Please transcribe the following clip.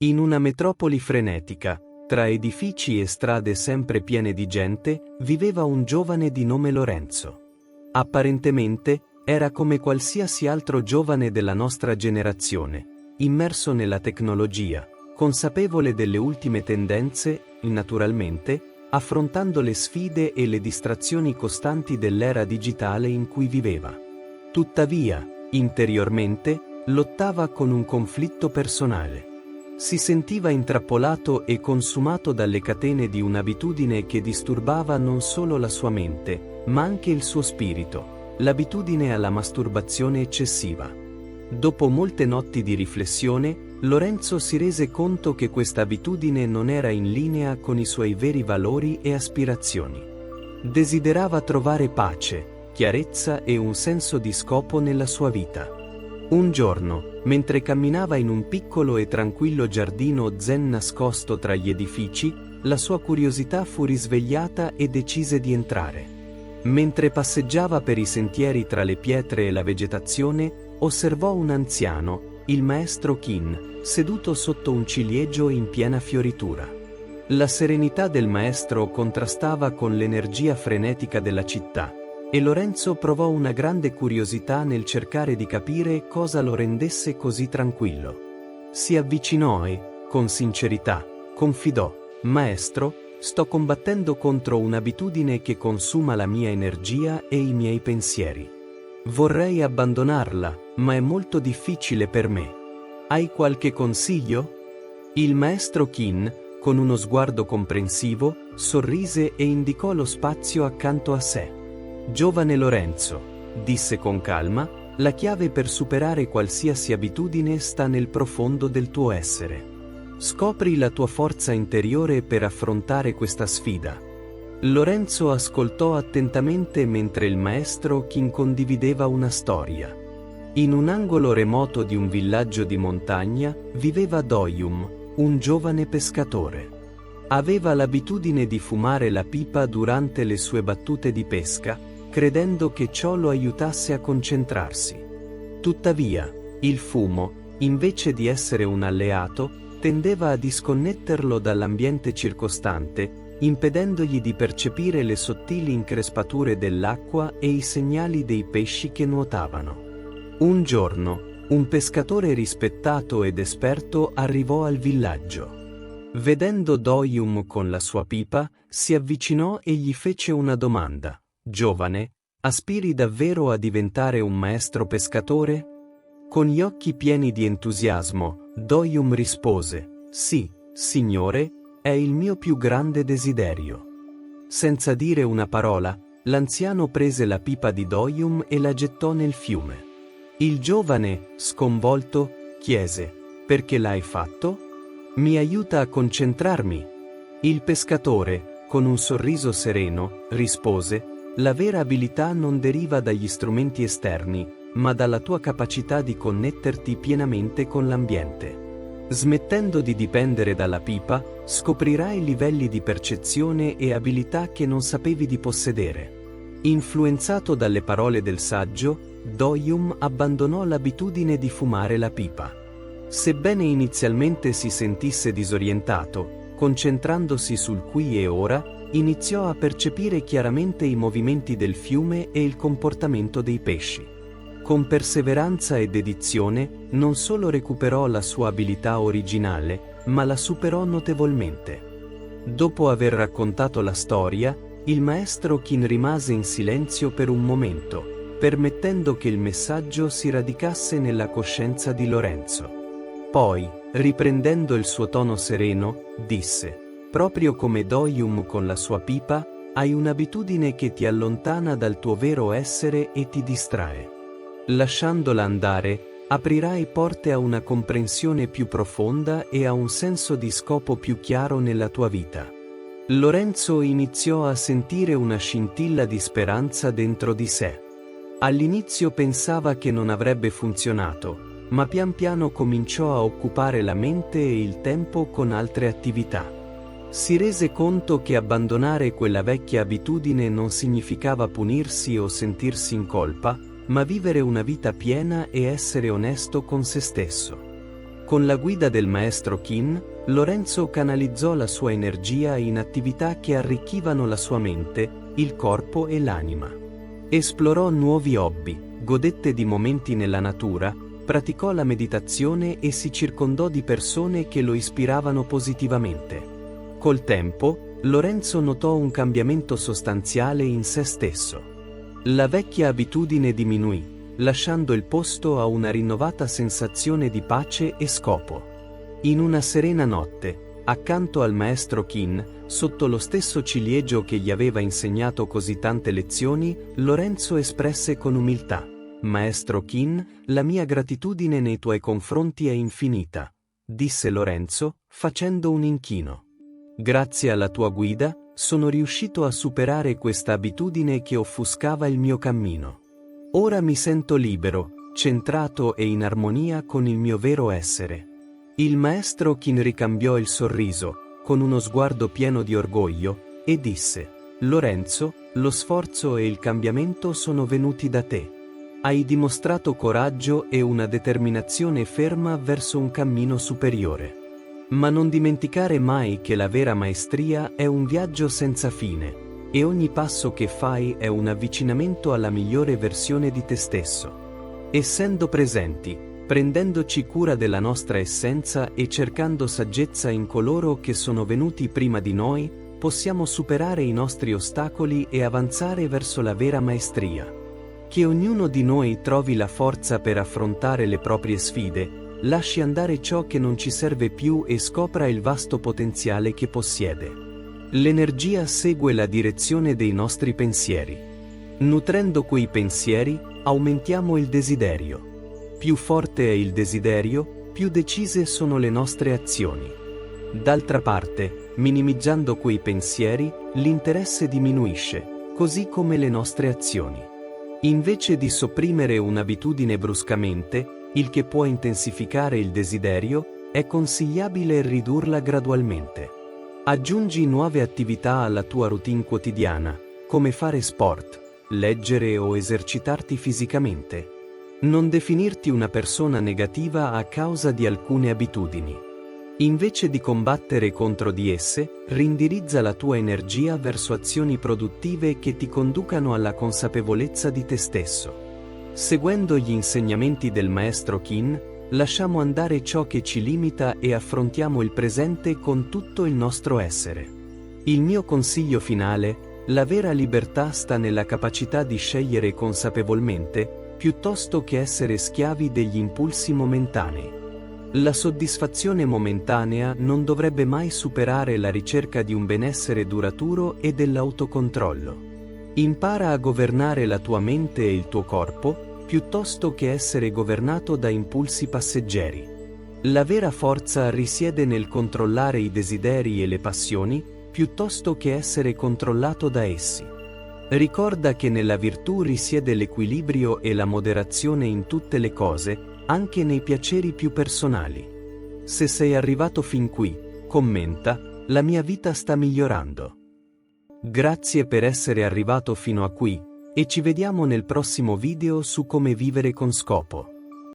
In una metropoli frenetica, tra edifici e strade sempre piene di gente, viveva un giovane di nome Lorenzo. Apparentemente, era come qualsiasi altro giovane della nostra generazione, immerso nella tecnologia, consapevole delle ultime tendenze, naturalmente, affrontando le sfide e le distrazioni costanti dell'era digitale in cui viveva. Tuttavia, interiormente, lottava con un conflitto personale. Si sentiva intrappolato e consumato dalle catene di un'abitudine che disturbava non solo la sua mente, ma anche il suo spirito, l'abitudine alla masturbazione eccessiva. Dopo molte notti di riflessione, Lorenzo si rese conto che questa abitudine non era in linea con i suoi veri valori e aspirazioni. Desiderava trovare pace, chiarezza e un senso di scopo nella sua vita. Un giorno, mentre camminava in un piccolo e tranquillo giardino zen nascosto tra gli edifici, la sua curiosità fu risvegliata e decise di entrare. Mentre passeggiava per i sentieri tra le pietre e la vegetazione, osservò un anziano, il maestro Qin, seduto sotto un ciliegio in piena fioritura. La serenità del maestro contrastava con l'energia frenetica della città, e Lorenzo provò una grande curiosità nel cercare di capire cosa lo rendesse così tranquillo. Si avvicinò e, con sincerità, confidò: «Maestro, sto combattendo contro un'abitudine che consuma la mia energia e i miei pensieri. Vorrei abbandonarla, ma è molto difficile per me. Hai qualche consiglio?» Il maestro Qin, con uno sguardo comprensivo, sorrise e indicò lo spazio accanto a sé. «Giovane Lorenzo», disse con calma, «la chiave per superare qualsiasi abitudine sta nel profondo del tuo essere. Scopri la tua forza interiore per affrontare questa sfida». Lorenzo ascoltò attentamente mentre il maestro Qin condivideva una storia. In un angolo remoto di un villaggio di montagna viveva Doyum, un giovane pescatore. Aveva l'abitudine di fumare la pipa durante le sue battute di pesca, credendo che ciò lo aiutasse a concentrarsi. Tuttavia, il fumo, invece di essere un alleato, tendeva a disconnetterlo dall'ambiente circostante, impedendogli di percepire le sottili increspature dell'acqua e i segnali dei pesci che nuotavano. Un giorno, un pescatore rispettato ed esperto arrivò al villaggio. Vedendo Doyum con la sua pipa, si avvicinò e gli fece una domanda. «Giovane, aspiri davvero a diventare un maestro pescatore?» Con gli occhi pieni di entusiasmo, Doyum rispose: «Sì, signore, è il mio più grande desiderio». Senza dire una parola, l'anziano prese la pipa di Doyum e la gettò nel fiume. Il giovane, sconvolto, chiese: «Perché l'hai fatto?» «Mi aiuta a concentrarmi». Il pescatore, con un sorriso sereno, rispose: «La vera abilità non deriva dagli strumenti esterni, ma dalla tua capacità di connetterti pienamente con l'ambiente. Smettendo di dipendere dalla pipa, scoprirai livelli di percezione e abilità che non sapevi di possedere». Influenzato dalle parole del saggio, Doyum abbandonò l'abitudine di fumare la pipa. Sebbene inizialmente si sentisse disorientato, concentrandosi sul qui e ora, iniziò a percepire chiaramente i movimenti del fiume e il comportamento dei pesci. Con perseveranza e dedizione, non solo recuperò la sua abilità originale, ma la superò notevolmente. Dopo aver raccontato la storia, il maestro Qin rimase in silenzio per un momento, permettendo che il messaggio si radicasse nella coscienza di Lorenzo. Poi, riprendendo il suo tono sereno, disse: «Proprio come Doyum con la sua pipa, hai un'abitudine che ti allontana dal tuo vero essere e ti distrae. Lasciandola andare, aprirai porte a una comprensione più profonda e a un senso di scopo più chiaro nella tua vita». Lorenzo iniziò a sentire una scintilla di speranza dentro di sé. All'inizio pensava che non avrebbe funzionato, ma pian piano cominciò a occupare la mente e il tempo con altre attività. Si rese conto che abbandonare quella vecchia abitudine non significava punirsi o sentirsi in colpa, ma vivere una vita piena e essere onesto con se stesso. Con la guida del maestro Kin, Lorenzo canalizzò la sua energia in attività che arricchivano la sua mente, il corpo e l'anima. Esplorò nuovi hobby, godette di momenti nella natura, praticò la meditazione e si circondò di persone che lo ispiravano positivamente. Col tempo, Lorenzo notò un cambiamento sostanziale in se stesso. La vecchia abitudine diminuì, lasciando il posto a una rinnovata sensazione di pace e scopo. In una serena notte, accanto al maestro Kin, sotto lo stesso ciliegio che gli aveva insegnato così tante lezioni, Lorenzo espresse con umiltà: «Maestro Kin, la mia gratitudine nei tuoi confronti è infinita», disse Lorenzo, facendo un inchino. «Grazie alla tua guida, sono riuscito a superare questa abitudine che offuscava il mio cammino. Ora mi sento libero, centrato e in armonia con il mio vero essere». Il maestro Kin ricambiò il sorriso, con uno sguardo pieno di orgoglio, e disse: «Lorenzo, lo sforzo e il cambiamento sono venuti da te. Hai dimostrato coraggio e una determinazione ferma verso un cammino superiore. Ma non dimenticare mai che la vera maestria è un viaggio senza fine, e ogni passo che fai è un avvicinamento alla migliore versione di te stesso. Essendo presenti, prendendoci cura della nostra essenza e cercando saggezza in coloro che sono venuti prima di noi, possiamo superare i nostri ostacoli e avanzare verso la vera maestria. Che ognuno di noi trovi la forza per affrontare le proprie sfide, lasci andare ciò che non ci serve più e scopra il vasto potenziale che possiede. L'energia segue la direzione dei nostri pensieri. Nutrendo quei pensieri, aumentiamo il desiderio. Più forte è il desiderio, più decise sono le nostre azioni. D'altra parte, minimizzando quei pensieri, l'interesse diminuisce, così come le nostre azioni. Invece di sopprimere un'abitudine bruscamente, il che può intensificare il desiderio, è consigliabile ridurla gradualmente. Aggiungi nuove attività alla tua routine quotidiana, come fare sport, leggere o esercitarti fisicamente. Non definirti una persona negativa a causa di alcune abitudini. Invece di combattere contro di esse, rindirizza la tua energia verso azioni produttive che ti conducano alla consapevolezza di te stesso. Seguendo gli insegnamenti del maestro Kin, lasciamo andare ciò che ci limita e affrontiamo il presente con tutto il nostro essere. Il mio consiglio finale: la vera libertà sta nella capacità di scegliere consapevolmente, piuttosto che essere schiavi degli impulsi momentanei. La soddisfazione momentanea non dovrebbe mai superare la ricerca di un benessere duraturo e dell'autocontrollo. Impara a governare la tua mente e il tuo corpo, piuttosto che essere governato da impulsi passeggeri. La vera forza risiede nel controllare i desideri e le passioni, piuttosto che essere controllato da essi. Ricorda che nella virtù risiede l'equilibrio e la moderazione in tutte le cose, anche nei piaceri più personali. Se sei arrivato fin qui, commenta: «La mia vita sta migliorando». Grazie per essere arrivato fino a qui, e ci vediamo nel prossimo video su come vivere con scopo.